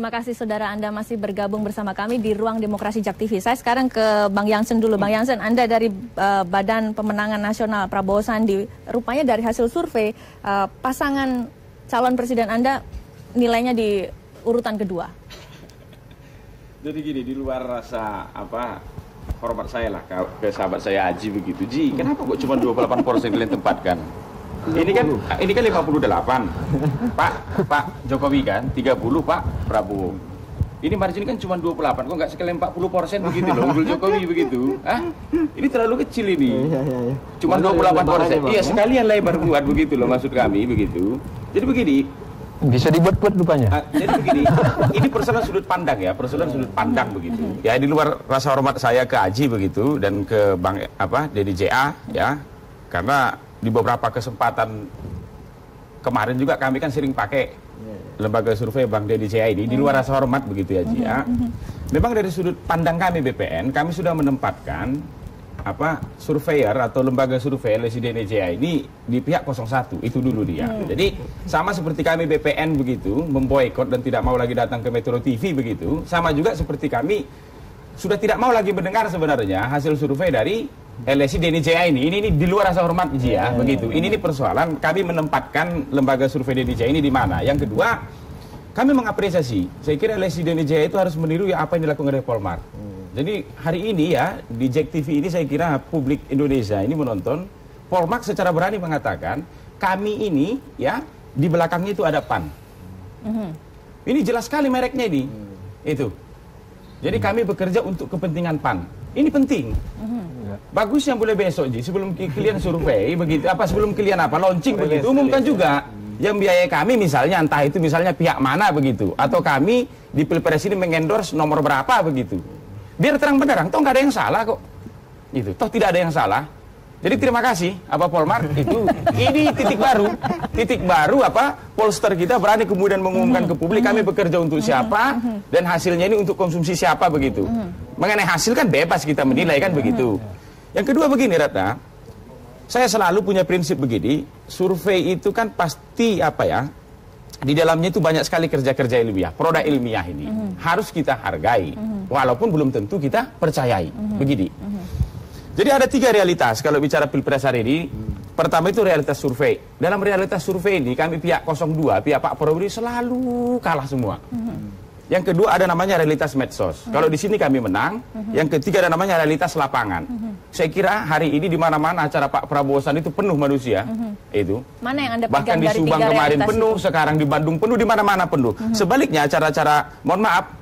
Terima kasih saudara Anda masih bergabung bersama kami di Ruang Demokrasi Jak TV. Saya sekarang ke Bang Jansen dulu. Bang Jansen, Anda dari Badan Pemenangan Nasional Prabowo Sandi. Rupanya dari hasil survei, pasangan calon presiden Anda nilainya di urutan kedua. Jadi gini, di luar rasa hormat saya lah ke sahabat saya Aji begitu. Ji, kenapa kok cuma 28% kalian tempatkan? Ini kan 58. Pak Jokowi kan 30 Pak Prabowo. Ini margin kan cuma 28, kok nggak sekalian 40% begitu loh, unggul Jokowi begitu. Ini terlalu kecil ini. Cuma 28%. Iya, sekalian lebar buat begitu loh maksud kami begitu. Jadi begini, bisa dibuat-buat rupanya. Jadi begini, ini persoalan sudut pandang ya, persoalan sudut pandang begitu. Ya di luar rasa hormat saya ke Aji begitu dan ke Bang Denny JA ya, karena di beberapa kesempatan kemarin juga kami kan sering pakai lembaga survei Bang Denny JA ini, di luar rasa hormat begitu ya Ji ya. Memang dari sudut pandang kami BPN, kami sudah menempatkan surveyor atau lembaga survei LSI Denny JA ini di pihak 01, itu dulu dia. Jadi sama seperti kami BPN begitu, memboikot dan tidak mau lagi datang ke Metro TV begitu, sama juga seperti kami sudah tidak mau lagi mendengar sebenarnya hasil survei dari LSI Denny JA ini di luar rasa hormat Ji ya, begitu. Ini persoalan kami menempatkan lembaga survei Denny JA ini di mana. Yang kedua, kami mengapresiasi. Saya kira LSI Denny JA itu harus meniru ya apa yang dilakukan oleh Polmark. Jadi hari ini ya di Jak TV ini saya kira publik Indonesia ini menonton, Polmark secara berani mengatakan kami ini ya di belakangnya itu ada PAN. Ini jelas sekali mereknya ini. Itu. Jadi kami bekerja untuk kepentingan PAN. Ini penting. Bagus yang boleh besok Ji, sebelum kalian survei begitu, sebelum kalian launching begitu, umumkan juga yang biaya kami misalnya, entah itu misalnya pihak mana begitu, atau kami di Pilpres ini mengendorse nomor berapa begitu. Biar terang benderang, toh nggak ada yang salah kok. Gitu. Toh tidak ada yang salah. Jadi terima kasih Polmark itu. Ini titik baru polster kita berani kemudian mengumumkan ke publik kami bekerja untuk siapa dan hasilnya ini untuk konsumsi siapa begitu. Mengenai hasil kan bebas kita menilai kan begitu. Yang kedua begini Ratna, saya selalu punya prinsip begini, survei itu kan pasti di dalamnya itu banyak sekali kerja-kerja ilmiah, produk ilmiah ini harus kita hargai, walaupun belum tentu kita percayai, begini. Jadi ada 3 realitas kalau bicara Pilpres hari ini. Pertama itu realitas survei. Dalam realitas survei ini kami pihak 02, pihak Pak Prabowo ini selalu kalah semua. Yang kedua ada namanya realitas medsos. Kalau di sini kami menang. Yang ketiga ada namanya realitas lapangan. Saya kira hari ini di mana-mana acara Pak Prabowo Sandi itu penuh manusia. Itu. Mana yang Anda bahkan di Subang kemarin penuh, sekarang di Bandung penuh, di mana-mana penuh. Sebaliknya acara-acara, mohon maaf,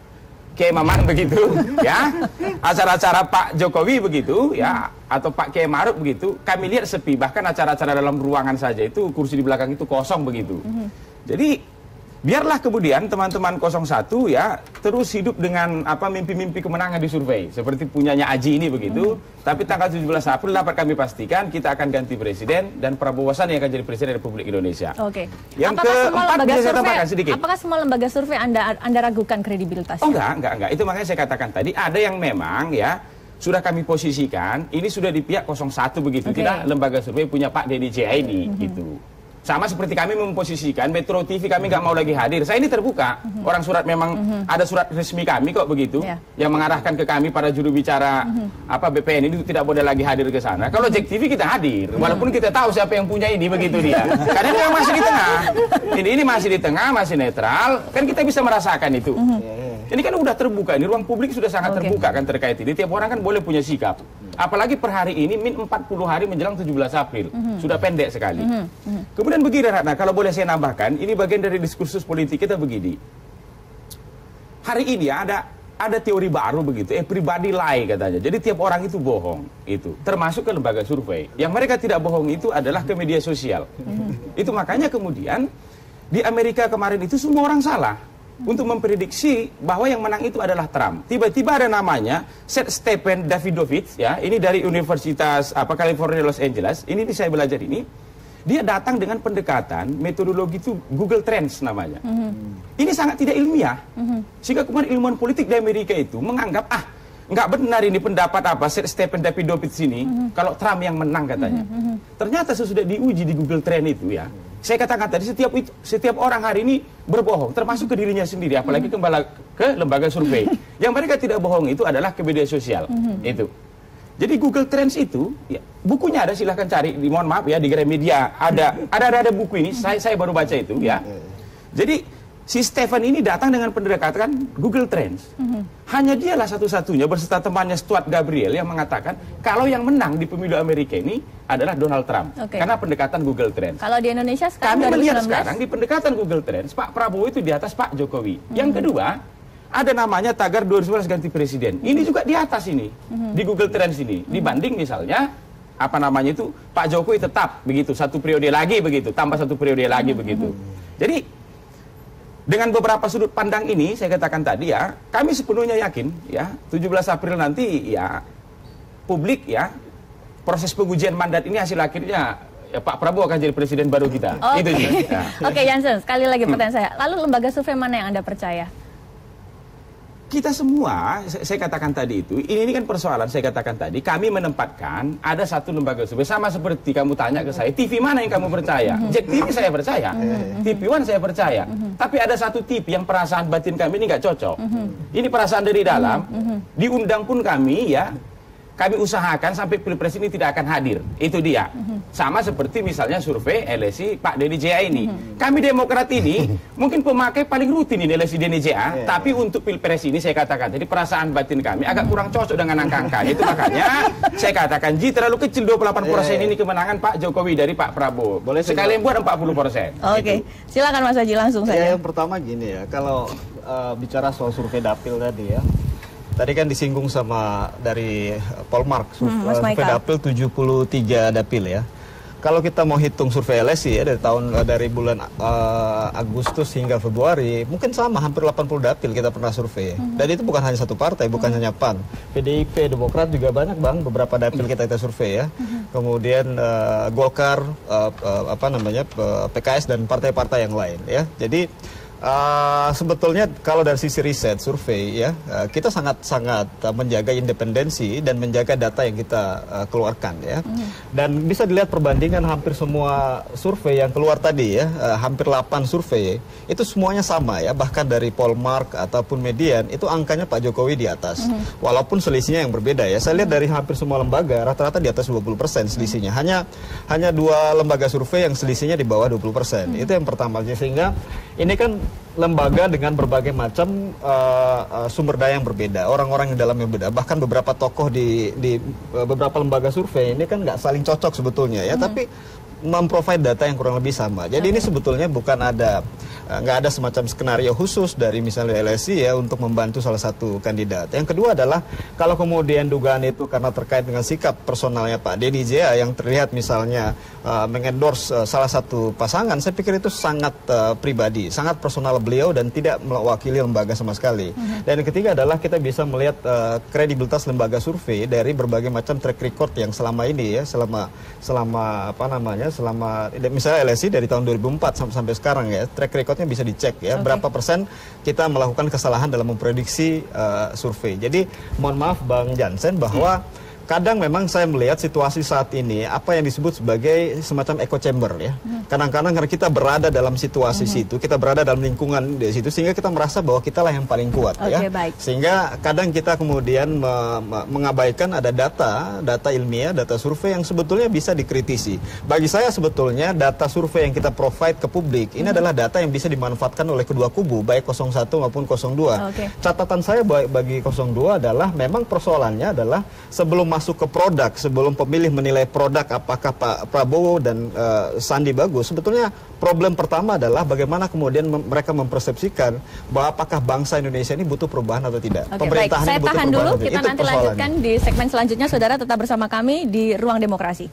Kiai Maman begitu, ya, acara-acara Pak Jokowi begitu, ya, atau Pak Kiai Maruf begitu, kami lihat sepi. Bahkan acara-acara dalam ruangan saja itu kursi di belakang itu kosong begitu. Jadi biarlah kemudian teman-teman 01 ya terus hidup dengan mimpi-mimpi kemenangan di survei seperti punyanya Aji ini begitu. Tapi tanggal 17 April dapat kami pastikan kita akan ganti presiden dan Prabowo Sandi yang akan jadi presiden Republik Indonesia. Oke. Yang keempat bisa saya tambahkan sedikit. Apakah semua lembaga survei Anda ragukan kredibilitasnya? Oh enggak. Itu makanya saya katakan tadi ada yang memang ya sudah kami posisikan ini sudah di pihak 01 begitu. Tidak lembaga survei punya Pak Denny JA ini gitu. Sama seperti kami memposisikan Metro TV kami nggak mau lagi hadir. Saya ini terbuka. Orang surat memang ada surat resmi kami kok begitu yang mengarahkan ke kami para juru bicara BPN ini tidak boleh lagi hadir ke sana. Kalau Jak TV kita hadir, walaupun kita tahu siapa yang punya ini begitu dia. Karena ini masih di tengah. Ini masih di tengah, masih netral. Kan kita bisa merasakan itu. Ini kan udah terbuka, ini ruang publik sudah sangat terbuka kan terkait ini. Tiap orang kan boleh punya sikap. Apalagi per hari ini min 40 hari menjelang 17 April. Sudah pendek sekali. Kemudian begini Ratna, kalau boleh saya nambahkan, ini bagian dari diskursus politik kita begini. Hari ini ada teori baru begitu, everybody lie katanya. Jadi tiap orang itu bohong, itu termasuk ke lembaga survei. Yang mereka tidak bohong itu adalah ke media sosial. Itu makanya kemudian di Amerika kemarin itu semua orang salah untuk memprediksi bahwa yang menang itu adalah Trump. Tiba-tiba ada namanya Seth Stephen Davidovich ya, ini dari Universitas California Los Angeles. Ini saya belajar ini. Dia datang dengan pendekatan metodologi itu Google Trends namanya. Ini sangat tidak ilmiah. Sehingga kemudian ilmuwan politik di Amerika itu menganggap nggak benar ini pendapat Seth Stephen Davidovich ini kalau Trump yang menang katanya. Ternyata sesudah diuji di Google Trend itu ya, saya katakan tadi setiap orang hari ini berbohong, termasuk ke dirinya sendiri, apalagi ke lembaga survei. Yang mereka tidak bohong itu adalah ke media sosial. Itu. Jadi Google Trends itu, ya, bukunya ada, silahkan cari. Mohon maaf ya, di Gramedia ada buku ini. Saya baru baca itu ya. Jadi si Stephen ini datang dengan pendekatan Google Trends. Hanya dialah satu-satunya berserta temannya Stuart Gabriel yang mengatakan kalau yang menang di pemilu Amerika ini adalah Donald Trump. Karena pendekatan Google Trends. Kalau di Indonesia sekarang kami 2019? melihat sekarang di pendekatan Google Trends, Pak Prabowo itu di atas Pak Jokowi. Yang kedua, ada namanya tagar 2019 ganti presiden. Ini juga di atas ini, di Google Trends ini. Dibanding misalnya apa namanya itu Pak Jokowi tetap begitu, 1 periode lagi begitu, tambah 1 periode lagi begitu. Jadi dengan beberapa sudut pandang ini, saya katakan tadi ya, kami sepenuhnya yakin ya, 17 April nanti ya, publik ya, proses pengujian mandat ini hasil akhirnya ya, Pak Prabowo akan jadi presiden baru kita. Itu sih. Ya. Oke, Jansen, sekali lagi pertanyaan saya. Lalu lembaga survei mana yang Anda percaya? Kita semua, saya katakan tadi itu, ini kan persoalan saya katakan tadi, kami menempatkan ada satu lembaga survei, sama seperti kamu tanya ke saya, TV mana yang kamu percaya? Jack TV saya percaya, TV One saya percaya, tapi ada satu TV yang perasaan batin kami ini nggak cocok. Ini perasaan dari dalam, diundang pun kami ya, kami usahakan sampai Pilpres ini tidak akan hadir. Itu dia. Sama seperti misalnya survei LSI Pak Denny JA ini. Kami Demokrat ini mungkin pemakai paling rutin ini LSI Denny JA, tapi untuk Pilpres ini saya katakan, jadi perasaan batin kami agak kurang cocok dengan angka-angka. Itu makanya saya katakan, terlalu kecil 28% ini kemenangan Pak Jokowi dari Pak Prabowo. Boleh sekalian buat 40%. Oke, silakan Mas Haji langsung saja. Yang pertama gini ya, kalau bicara soal survei dapil tadi ya, tadi kan disinggung sama dari Polmark, survei dapil 73 dapil ya. Kalau kita mau hitung survei LSI ya dari bulan Agustus hingga Februari, mungkin sama hampir 80 dapil kita pernah survei. Dan itu bukan hanya satu partai, bukan hanya PAN. PDIP, Demokrat juga banyak Bang, beberapa dapil kita survei ya. Kemudian Golkar, PKS dan partai-partai yang lain ya. Jadi sebetulnya kalau dari sisi riset survei ya, kita sangat menjaga independensi dan menjaga data yang kita keluarkan ya. Dan bisa dilihat perbandingan hampir semua survei yang keluar tadi ya, hampir 8 survei itu semuanya sama ya, bahkan dari Polmark ataupun Median itu angkanya Pak Jokowi di atas. Walaupun selisihnya yang berbeda ya. Saya lihat dari hampir semua lembaga rata-rata di atas 20% selisihnya. Hanya 2 lembaga survei yang selisihnya di bawah 20%. Itu yang pertama. Sehingga ini kan lembaga dengan berbagai macam sumber daya yang berbeda, orang-orang yang dalamnya berbeda, bahkan beberapa tokoh di beberapa lembaga survei ini kan nggak saling cocok sebetulnya ya, tapi memprovide data yang kurang lebih sama. Jadi ini sebetulnya bukan nggak ada semacam skenario khusus dari misalnya LSI ya untuk membantu salah satu kandidat. Yang kedua adalah kalau kemudian dugaan itu karena terkait dengan sikap personalnya Pak Denny JA yang terlihat misalnya mengendorse salah satu pasangan, saya pikir itu sangat pribadi, sangat personal beliau dan tidak mewakili lembaga sama sekali. Dan yang ketiga adalah kita bisa melihat kredibilitas lembaga survei dari berbagai macam track record yang selama ini ya, selama misalnya LSI dari tahun 2004 sampai sekarang ya, track recordnya bisa dicek ya, berapa persen kita melakukan kesalahan dalam memprediksi survei. Jadi mohon maaf Bang Jansen bahwa kadang memang saya melihat situasi saat ini apa yang disebut sebagai semacam echo chamber ya. Kadang-kadang karena kita berada dalam situasi situ, kita berada dalam lingkungan di situ, sehingga kita merasa bahwa kita lah yang paling kuat ya. Baik. Sehingga kadang kita kemudian mengabaikan ada data ilmiah, data survei yang sebetulnya bisa dikritisi. Bagi saya sebetulnya data survei yang kita provide ke publik ini adalah data yang bisa dimanfaatkan oleh kedua kubu, baik 01 maupun 02. Catatan saya bagi 02 adalah memang persoalannya adalah sebelum masuk ke produk, sebelum pemilih menilai produk apakah Pak Prabowo dan Sandi bagus, sebetulnya problem pertama adalah bagaimana kemudian mereka mempersepsikan bahwa apakah bangsa Indonesia ini butuh perubahan atau tidak. Baik, saya tahan dulu, kita nanti lanjutkan di segmen selanjutnya. Saudara tetap bersama kami di Ruang Demokrasi.